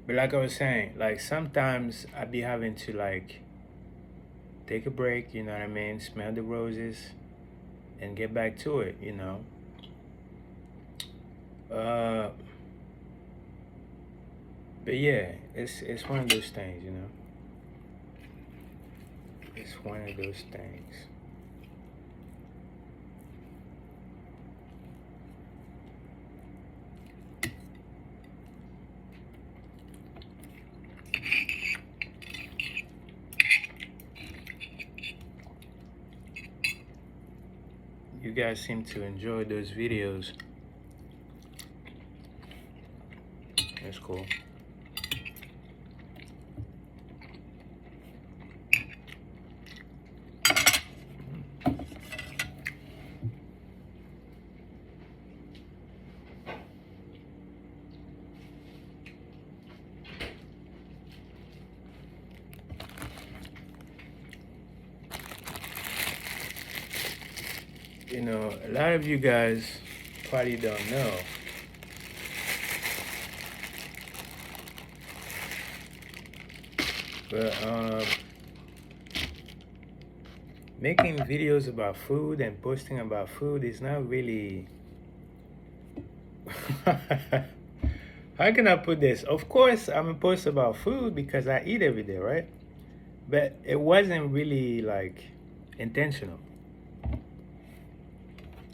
But like I was saying, like sometimes I be having to like take a break, you know what I mean? Smell the roses and get back to it, you know. Uh, but yeah, it's one of those things, you know. It's one of those things. You guys seem to enjoy those videos. That's cool. You know, a lot of you guys probably don't know, but making videos about food and posting about food is not really. How can I put this? Of course, I'm a post about food because I eat every day, right? But it wasn't really like intentional.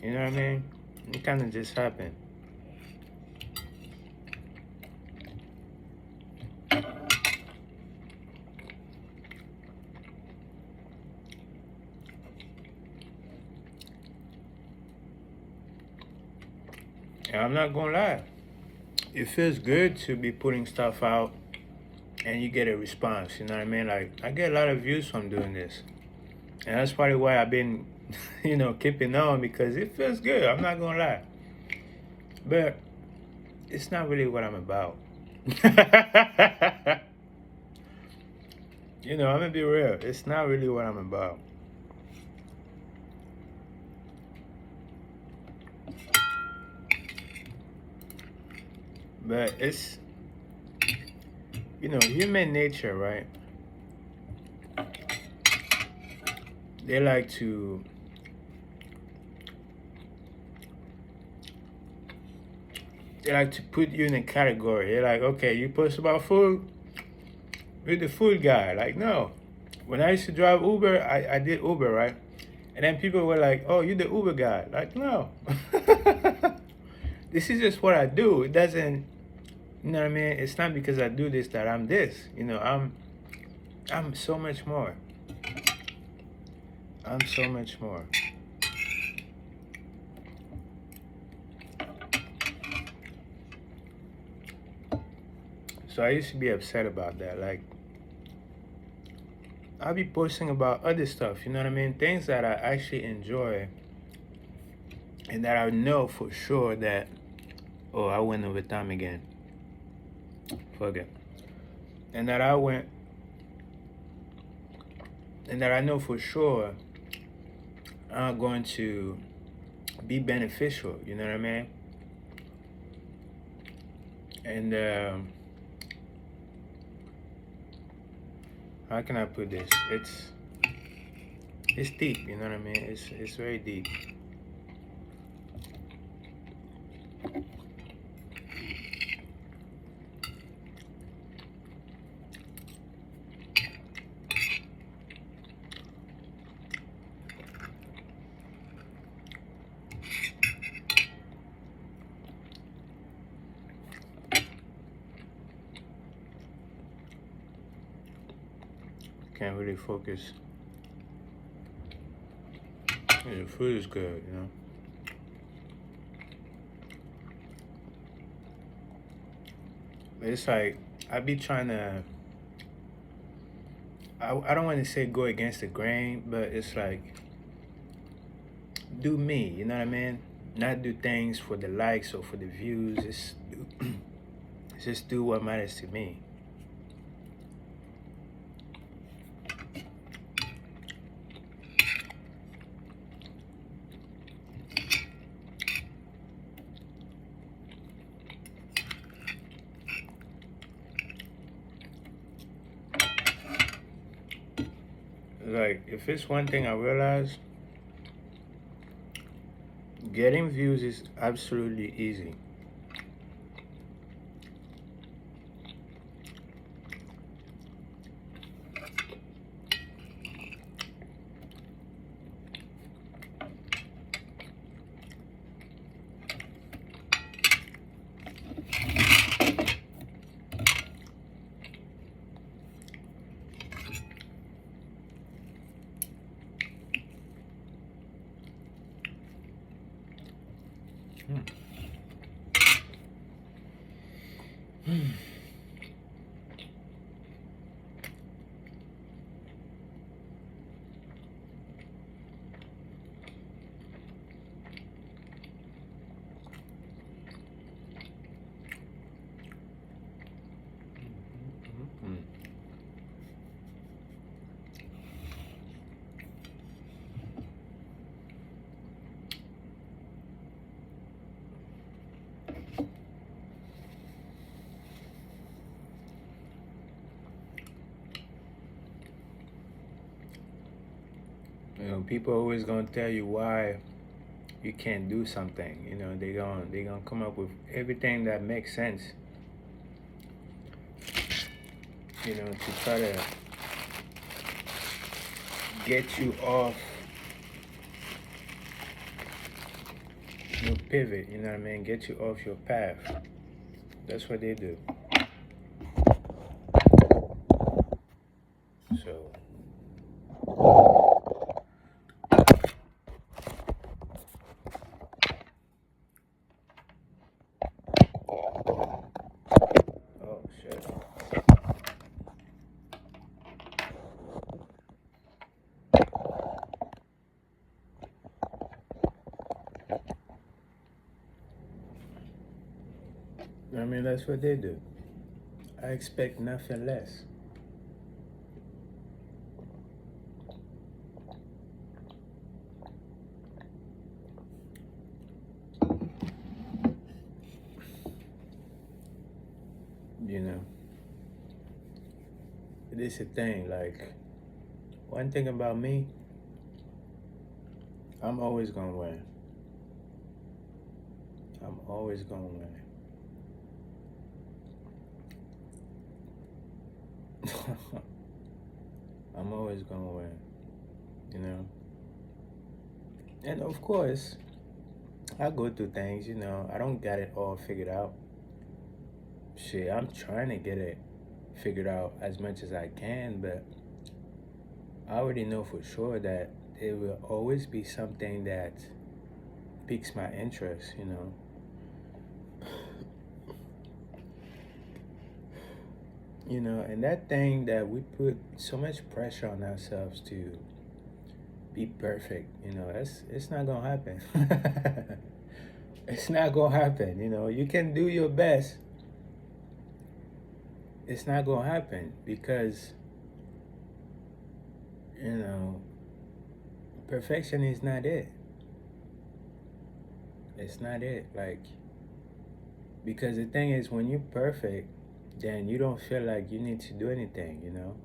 You know what I mean? It kind of just happened. And I'm not gonna lie. It feels good to be putting stuff out and you get a response. You know what I mean? Like I get a lot of views from doing this, and that's probably why I've been, keeping on because it feels good. I'm not gonna lie, but it's not really what I'm about. I'm gonna be real. It's not really what I'm about. But it's, human nature, right? They like to put you in a category. They're like, okay, you post about food, you're the food guy. Like, no. When I used to drive Uber, I did Uber, right? And then people were like, oh, you're the Uber guy. Like, no. This is just what I do. It doesn't, you know what I mean? It's not because I do this that I'm this. I'm so much more. I'm so much more. So I used to be upset about that. Like, I'll be posting about other stuff, you know what I mean? Things that I actually enjoy and that I know for sure that, oh, I went over time again. Fuck it. And that I went, and that I know for sure are going to be beneficial, you know what I mean? And how can I put this? It's deep, you know what I mean? It's very deep. Can't really focus. Yeah, the food is good, you know. But it's like I be trying to. I don't want to say go against the grain, but it's like do me, you know what I mean? Not do things for the likes or for the views. Just do what matters to me. like if it's one thing I realized, getting views is absolutely easy. You know, people always gonna tell you why you can't do something. You know, they gonna come up with everything that makes sense. You know, to try to get you off your pivot. You know what I mean? Get you off your path. That's what they do. So oh shit. I mean, that's what they do. I expect nothing less. You know, this is the thing. Like, one thing about me, I'm always gonna win. I'm always gonna win. I'm always gonna win. You know, and of course, I go through things. You know, I don't got it all figured out. Shit, I'm trying to get it figured out as much as I can, but I already know for sure that there will always be something that piques my interest, you know. You know, and that thing that we put so much pressure on ourselves to be perfect, you know, it's not gonna happen. It's not gonna happen, you know. You can do your best. It's not gonna happen because, you know, perfection is not it. It's not it. Like, because the thing is, when you're perfect, then you don't feel like you need to do anything, you know?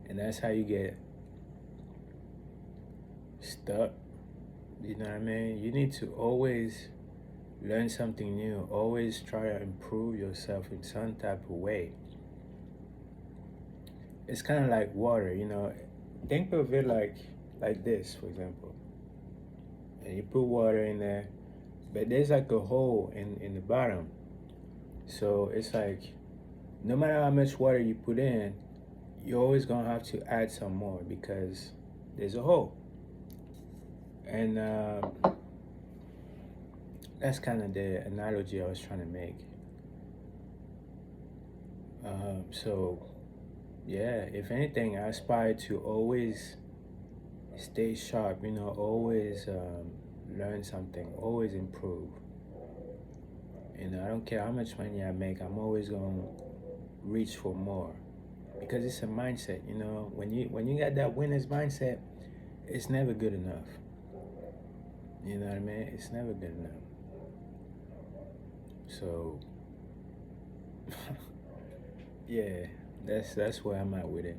And that's how you get stuck. You know what I mean? You need to always learn something new, always try to improve yourself in some type of way. It's kind of like water, you know? Think of it like this, for example. And you put water in there, but there's like a hole in the bottom. So it's like no matter how much water you put in, you're always gonna have to add some more because there's a hole. And that's kind of the analogy I was trying to make. So, yeah, if anything, I aspire to always stay sharp, you know, always learn something, always improve. You know, I don't care how much money I make, I'm always going to reach for more because it's a mindset, you know. When you got that winner's mindset, it's never good enough. You know what I mean? It's never good enough. So, yeah, that's where I'm at with it.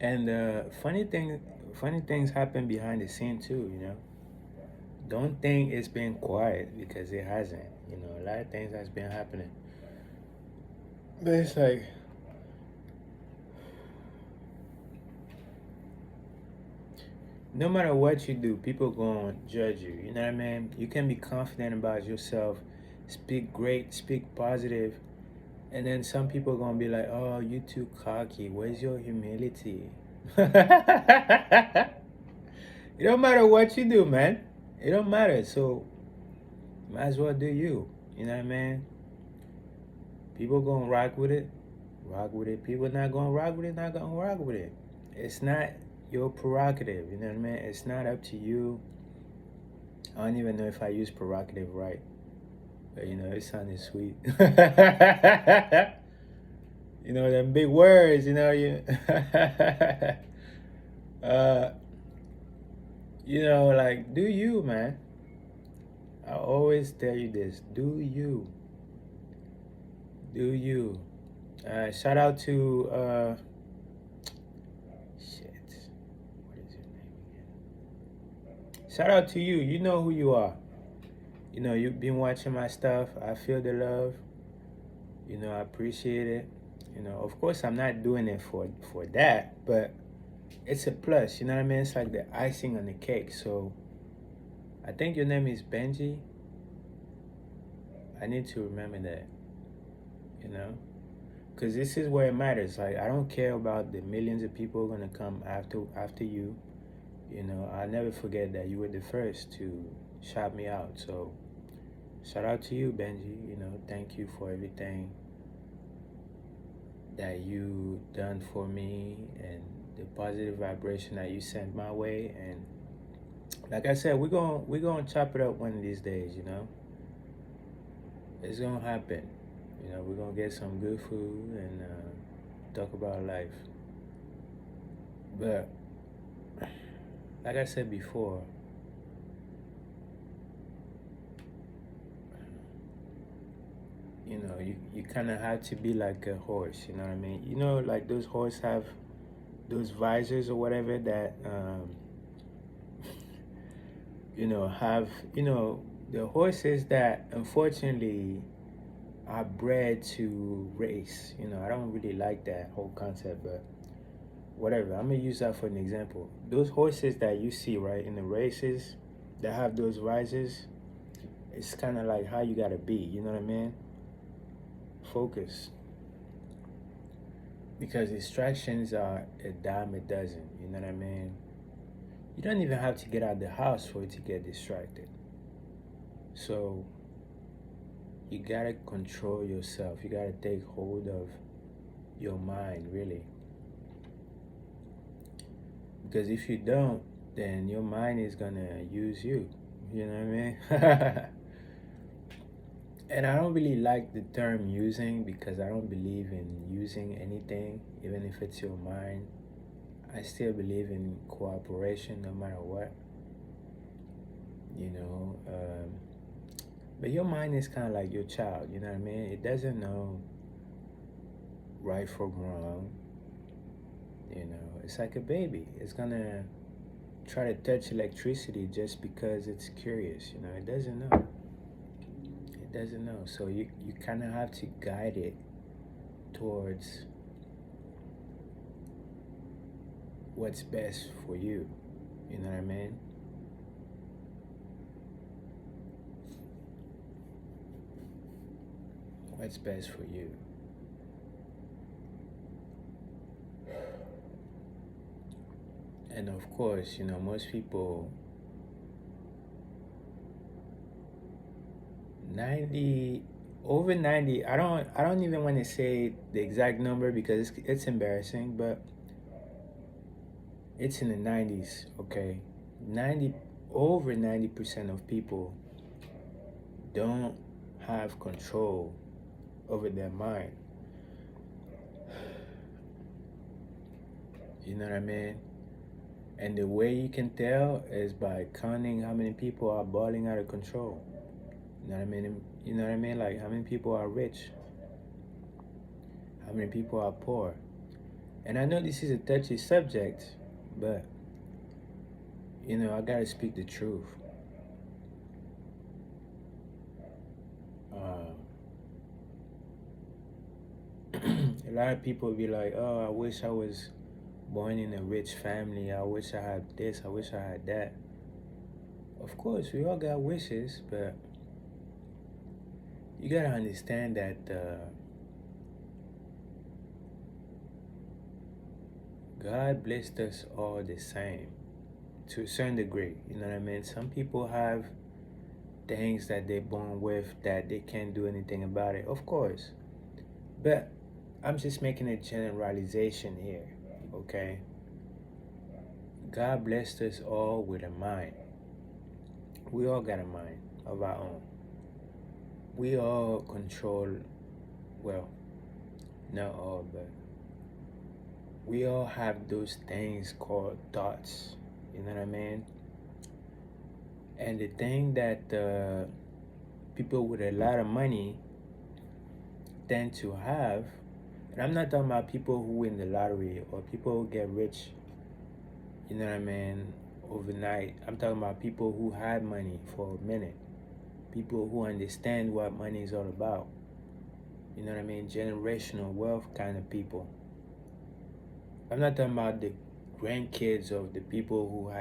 And funny things happen behind the scene too. Don't think it's been quiet because it hasn't. A lot of things has been happening, but it's like no matter what you do, people gonna judge you. You know what I mean? You can be confident about yourself, speak great, speak positive, and then some people gonna be like, "Oh, you too cocky. Where's your humility?" It don't matter what you do, man. It don't matter. So might as well do you. You know what I mean? People gonna rock with it, rock with it. People not gonna rock with it, not gonna rock with it. It's not your prerogative. You know what I mean? It's not up to you. I don't even know if I use prerogative right, but it sounded sweet. Them big words. uh, like do you, man? I always tell you this: do you, do you? Shout out to shit. What is your name again? Shout out to you. You know who you are. You've been watching my stuff. I feel the love. I appreciate it. Of course, I'm not doing it for that, but it's a plus. You know what I mean? It's like the icing on the cake. So I think your name is Benji. I need to remember that. Because this is where it matters. Like, I don't care about the millions of people gonna come after you. I'll never forget that you were the first to shout me out. So shout out to you, Benji. Thank you for everything that you done for me and the positive vibration that you sent my way. And like I said, we're gonna chop it up one of these days. It's gonna happen. We're gonna get some good food and talk about life. But like I said before, you kind of have to be like a horse. You know what I mean? Like those horses have those visors or whatever that have the horses that unfortunately are bred to race. I don't really like that whole concept, but whatever. I'm gonna use that for an example. Those horses that you see right in the races that have those risers, it's kind of like how you gotta be. You know what I mean? Focus. Because distractions are a dime a dozen. You know what I mean? You don't even have to get out of the house for it to get distracted. So you gotta control yourself. You gotta take hold of your mind, really. Because if you don't, then your mind is gonna use you. You know what I mean? And I don't really like the term using because I don't believe in using anything, even if it's your mind. I still believe in cooperation no matter what. But your mind is kind of like your child, you know what I mean? It doesn't know right from wrong. It's like a baby. It's gonna try to touch electricity just because it's curious. It doesn't know. It doesn't know. So you kind of have to guide it towards what's best for you. You know what I mean? What's best for you. And of course, most people 90 over 90, I don't even want to say the exact number because it's embarrassing, but it's in the 90s, okay? 90 over 90% of people don't have control over their mind. You know what I mean? And the way you can tell is by counting how many people are balling out of control. You know what I mean? You know what I mean? Like how many people are rich? How many people are poor? And I know this is a touchy subject, but I gotta speak the truth. Um, a lot of people be like, "Oh, I wish I was born in a rich family. I wish I had this. I wish I had that." Of course, we all got wishes, but you gotta understand that God blessed us all the same to a certain degree. You know what I mean? Some people have things that they're born with that they can't do anything about it, of course. But I'm just making a generalization here, okay? God blessed us all with a mind. We all got a mind of our own. We all control, well, not all, but we all have those things called thoughts. You know what I mean? And the thing that people with a lot of money tend to have, and I'm not talking about people who win the lottery or people who get rich, you know what I mean, overnight. I'm talking about people who had money for a minute, people who understand what money is all about. You know what I mean? Generational wealth kind of people. I'm not talking about the grandkids of the people who had